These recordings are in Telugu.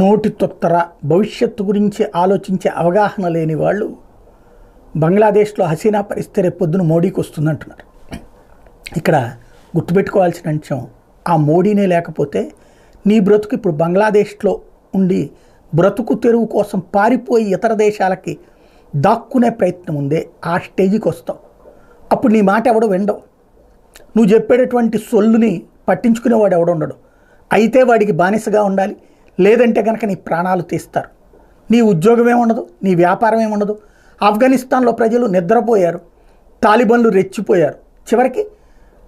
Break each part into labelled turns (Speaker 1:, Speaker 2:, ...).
Speaker 1: నోటి తొత్తర భవిష్యత్తు గురించి ఆలోచించే అవగాహన లేని వాళ్ళు బంగ్లాదేశ్లో హసీనా పరిస్థితి రేపు పొద్దున మోడీకి వస్తుందంటున్నారు. ఇక్కడ గుర్తుపెట్టుకోవాల్సిన అంశం, ఆ మోడీనే లేకపోతే నీ బ్రతుకు ఇప్పుడు బంగ్లాదేశ్లో ఉండి బ్రతుకు తెరువు కోసం పారిపోయి ఇతర దేశాలకి దాక్కునే ప్రయత్నం ఉందే, ఆ స్టేజ్కి వస్తావు. అప్పుడు నీ మాట ఎవడో వినడం, నువ్వు చెప్పేటటువంటి సొల్లుని పట్టించుకునేవాడు ఎవడుండడు. అయితే వాడికి బానిసగా ఉండాలి, లేదంటే కనుక నీ ప్రాణాలు తీస్తారు. నీ ఉద్యోగమే ఉండదు, నీ వ్యాపారమే ఉండదు. ఆఫ్ఘనిస్తాన్లో ప్రజలు నిద్రపోయారు, తాలిబన్లు రెచ్చిపోయారు. చివరికి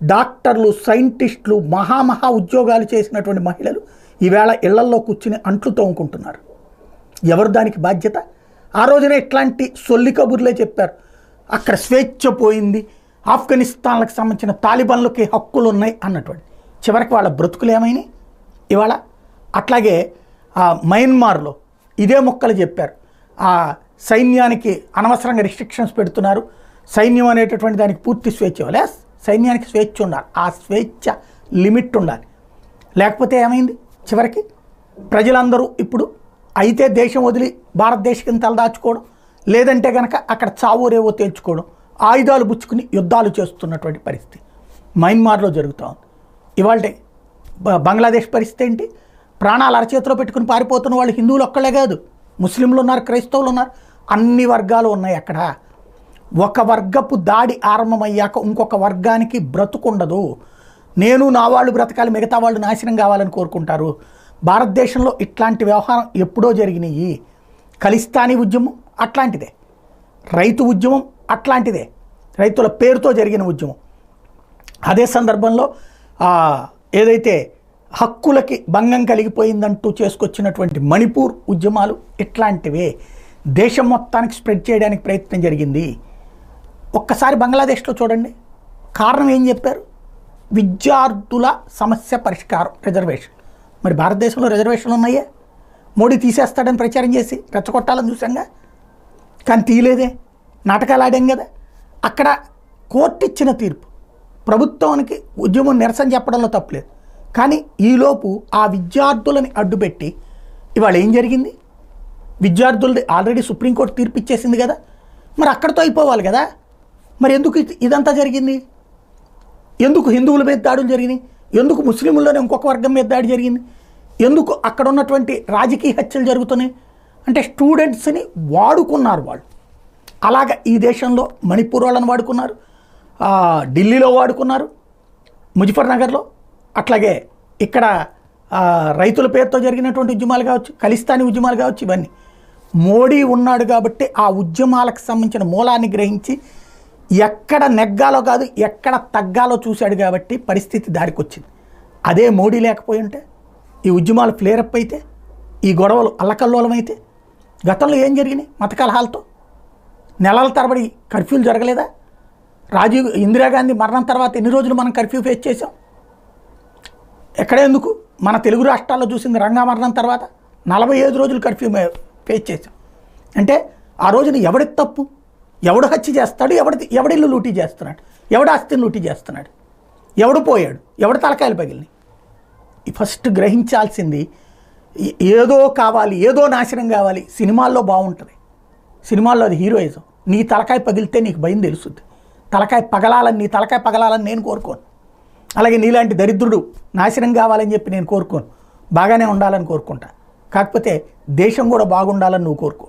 Speaker 1: డాక్టర్లు, సైంటిస్టులు, మహా ఉద్యోగాలు చేసినటువంటి మహిళలు ఈవేళ ఇళ్లల్లో కూర్చుని అంట్లు తోముకుంటున్నారు. ఎవరు దానికి బాధ్యత? ఆ రోజున ఇట్లాంటి సొల్లి కబుర్లే చెప్పారు. అక్కడ స్వేచ్ఛ పోయింది, ఆఫ్ఘనిస్తాన్లకు సంబంధించిన తాలిబన్లకి హక్కులు ఉన్నాయి అన్నటువంటి. చివరికి వాళ్ళ బ్రతుకులు ఏమైనాయి ఇవాళ? అట్లాగే మయన్మార్లో ఇదే మొక్కలు చెప్పారు. ఆ సైన్యానికి అనవసరంగా రిస్ట్రిక్షన్స్ పెడుతున్నారు, సైన్యం అనేటటువంటి దానికి పూర్తి స్వేచ్ఛ ఇవ్వాలి. సైన్యానికి స్వేచ్ఛ ఉండాలి, ఆ స్వేచ్ఛ లిమిట్ ఉండాలి. లేకపోతే ఏమైంది? చివరికి ప్రజలందరూ ఇప్పుడు అయితే దేశం వదిలి భారతదేశం తలదాచుకోవడం, లేదంటే కనుక అక్కడ చావోరేవో తేల్చుకోవడం, ఆయుధాలు పుచ్చుకుని యుద్ధాలు చేస్తున్నటువంటి పరిస్థితి మయన్మార్లో జరుగుతూ ఉంది. ఇవాళ బంగ్లాదేశ్ పరిస్థితి ఏంటి? ప్రాణాలు అరచేతిలో పెట్టుకుని పారిపోతున్న వాళ్ళు హిందువులు ఒక్కళ్ళే కాదు, ముస్లింలు ఉన్నారు, క్రైస్తవులు ఉన్నారు, అన్ని వర్గాలు ఉన్నాయి అక్కడ. ఒక వర్గపు దాడి ఆరంభమయ్యాక ఇంకొక వర్గానికి బ్రతుకుండదు. నేను నా వాళ్ళు బ్రతకాలి, మిగతా వాళ్ళు నాశనం కావాలని కోరుకుంటారు. భారతదేశంలో ఇట్లాంటి వ్యవహారం ఎప్పుడో జరిగినాయి. ఖలిస్తానీ ఉద్యమం అట్లాంటిదే, రైతు ఉద్యమం అట్లాంటిదే, రైతుల పేరుతో జరిగిన ఉద్యమం. అదే సందర్భంలో ఏదైతే హక్కులకి భంగం కలిగిపోయిందంటూ చేసుకొచ్చినటువంటి మణిపూర్ ఉద్యమాలు ఇట్లాంటివే దేశం మొత్తానికి స్ప్రెడ్ చేయడానికి ప్రయత్నం జరిగింది. ఒక్కసారి బంగ్లాదేశ్లో చూడండి, కారణం ఏం చెప్పారు? విద్యార్థుల సమస్య పరిష్కారం, రిజర్వేషన్. మరి భారతదేశంలో రిజర్వేషన్లు ఉన్నాయే, మోడీ తీసేస్తాడని ప్రచారం చేసి రెచ్చగొట్టాలని చూసాంగా, కానీ తీయలేదే, నాటకాలు ఆడాం కదా. అక్కడ కోర్టు ఇచ్చిన తీర్పు ప్రభుత్వానికి ఉద్యమం నిరసన చెప్పడంలో తప్పులేదు, కానీ ఈలోపు ఆ విద్యార్థులని అడ్డుపెట్టి ఇవాళ ఏం జరిగింది? విద్యార్థులది ఆల్రెడీ సుప్రీంకోర్టు తీర్పు ఇచ్చేసింది కదా, మరి అక్కడితో అయిపోవాలి కదా. మరి ఎందుకు ఇదంతా జరిగింది? ఎందుకు హిందువుల మీద దాడులు జరిగినాయి? ఎందుకు ముస్లింల్లోనే ఇంకొక వర్గం మీద దాడి జరిగింది? ఎందుకు అక్కడ ఉన్నటువంటి రాజకీయ హత్యలు జరుగుతున్నాయి? అంటే స్టూడెంట్స్ని వాడుకున్నారు వాళ్ళు. అలాగ ఈ దేశంలో మణిపూర్ వాళ్ళని వాడుకున్నారు, ఢిల్లీలో వాడుకున్నారు, ముజఫర్నగర్లో, అట్లాగే ఇక్కడ రైతుల పేరుతో జరిగినటువంటి ఉద్యమాలు కావచ్చు, ఖలిస్తానీ ఉద్యమాలు కావచ్చు, ఇవన్నీ మోడీ ఉన్నాడు కాబట్టి ఆ ఉద్యమాలకు సంబంధించిన మూలాన్ని గ్రహించి ఎక్కడ నెగ్గాలో కాదు ఎక్కడ తగ్గాలో చూశాడు కాబట్టి పరిస్థితి దారికి వచ్చింది. అదే మోడీ లేకపోయి ఉంటే, ఈ ఉద్యమాలు ఫ్లేరప్ అయితే, ఈ గొడవలు అల్లకల్లోలమైతే, గతంలో ఏం జరిగినాయి? మత కలహాలతో నెలల తరబడి కర్ఫ్యూలు జరగలేదా? ఇందిరాగాంధీ మరణం తర్వాత ఎన్ని రోజులు మనం కర్ఫ్యూ ఫేస్ చేసాం? ఎక్కడెందుకు? మన తెలుగు రాష్ట్రాల్లో చూసింది రంగా మరణం తర్వాత 45 రోజులు కర్ఫ్యూ ఫేస్ చేసాం. అంటే ఆ రోజున ఎవడి తప్పు? ఎవడు హత్య చేస్తాడు? ఎవడిల్లు లూటీ చేస్తున్నాడు? ఎవడు ఆస్తిని లూటీ చేస్తున్నాడు? ఎవడు పోయాడు? ఎవడు తలకాయలు పగిలినాయి? ఫస్ట్ గ్రహించాల్సింది, ఏదో కావాలి, ఏదో నాశనం కావాలి. సినిమాల్లో బాగుంటుంది, సినిమాల్లో అది హీరోయిజం. నీ తలకాయ పగిలితే నీకు భయం తెలుస్తుంది. తలకాయ పగలాలని నేను కోరుకోను. అలాగే నీలాంటి దరిద్రుడు నాశనం కావాలని చెప్పి నేను కోరుకోను. బాగానే ఉండాలని కోరుకుంటా. కాకపోతే దేశం కూడా బాగుండాలని నువ్వు కోరుకో.